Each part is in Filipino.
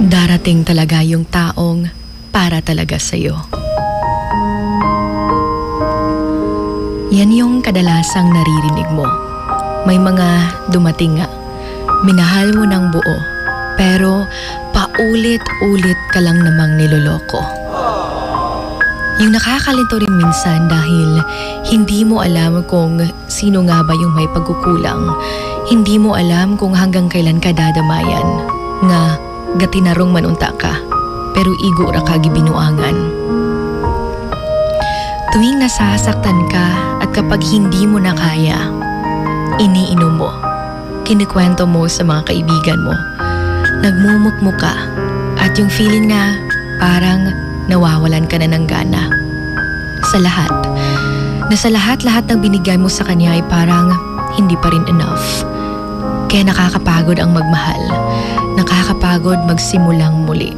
Darating talaga yung taong para talaga sa'yo. Yan yung kadalasang naririnig mo. May mga dumating nga, minahal mo ng buo, pero paulit-ulit ka lang namang niloloko. Yung nakakalito rin minsan dahil hindi mo alam kung sino nga ba yung may pagkukulang. Hindi mo alam kung hanggang kailan ka dadamayan. Nga gatinarong manunta ka, pero igo ra ka gibinuangan. Tuwing nasasaktan ka at kapag hindi mo na kaya, iniinom mo, kinikwento mo sa mga kaibigan mo, nagmumukmuk ka, at yung feeling na parang nawawalan ka na ng gana. Sa lahat ng binigay mo sa kanya ay parang hindi pa rin enough. Kaya nakakapagod ang magmahal, nakakapagod magsimulang muli.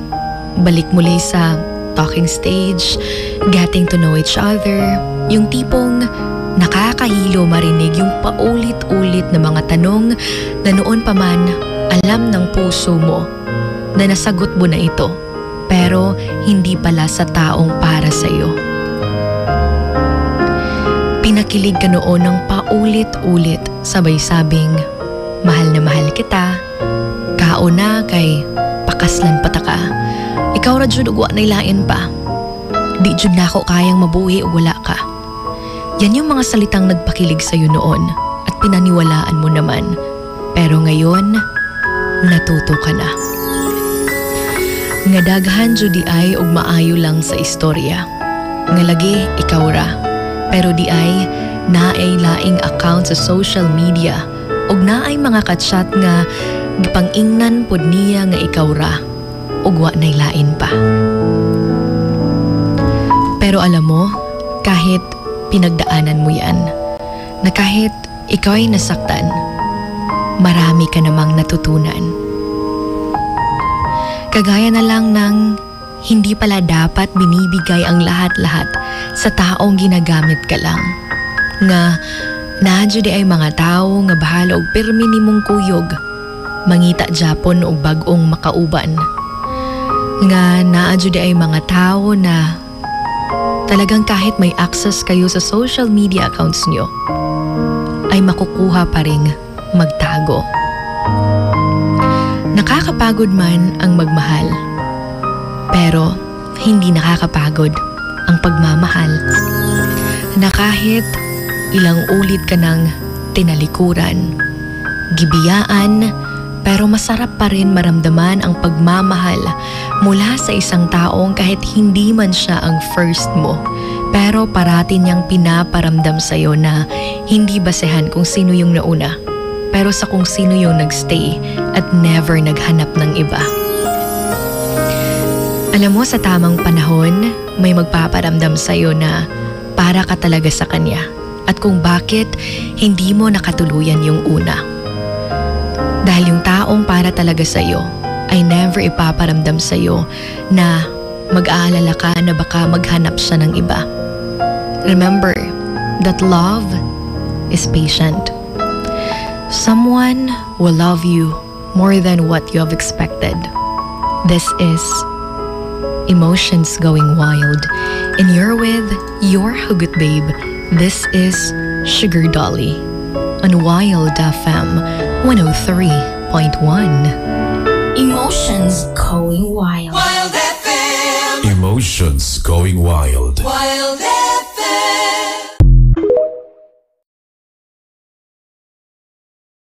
Balik muli sa talking stage, getting to know each other, yung tipong nakakahilo marinig yung paulit-ulit na mga tanong na noon pa man alam ng puso mo na nasagot mo na ito, pero hindi pala sa taong para sa'yo. Pinakilig ka noon ng paulit-ulit, sabay sabing, mahal na mahal kita, kauna kay pakaslan pata ka, ikaw ra jud ugwa na ilain pa, di jud na ako kayang mabuhi o wala ka. Yan yung mga salitang nagpakilig sa'yo noon at pinaniwalaan mo naman, pero ngayon, natuto ka na. Nga daghan jud di ay og maayo lang sa istorya. Nga lagi ikaw ra, pero di ay naay laing account sa social media ug naay mga ka-chat nga gipang-ingnan pod niya nga ikaw ra ug wa nay lain pa. Pero alam mo, kahit pinagdaanan mo yan, na kahit ikaw ay nasaktan, marami ka namang natutunan. Kagaya na lang ng hindi pala dapat binibigay ang lahat-lahat sa taong ginagamit ka lang. Nga nadyo di ay mga tao nga bahala og pirmi nimong kuyog, mangita Japon og bag-ong makauban. Nga nadyo di ay mga tao na talagang kahit may access kayo sa social media accounts nyo, ay makukuha pa ring magtago. Nakakapagod man ang magmahal, pero hindi nakakapagod ang pagmamahal. Na kahit ilang ulit ka ng tinalikuran, gibiyaan, pero masarap pa rin maramdaman ang pagmamahal mula sa isang taong kahit hindi man siya ang first mo, pero parati niyang pinaparamdam sa'yo na hindi basehan kung sino yung nauna, pero sa kung sino yung nagstay at never naghanap ng iba. Alam mo, sa tamang panahon, may magpaparamdam sa'yo na para ka talaga sa kanya at kung bakit hindi mo nakatuluyan yung una. Dahil yung taong para talaga sa'yo ay never ipaparamdam sa'yo na mag-aalala ka na baka maghanap siya ng iba. Remember that love is patient. Someone will love you more than what you have expected. This is Emotions Going Wild. And you're with your Hugot Babe. This is Sugar Dolly on Wild FM 103.1. Emotions Going Wild. Wild FM. Emotions Going Wild. Wild FM.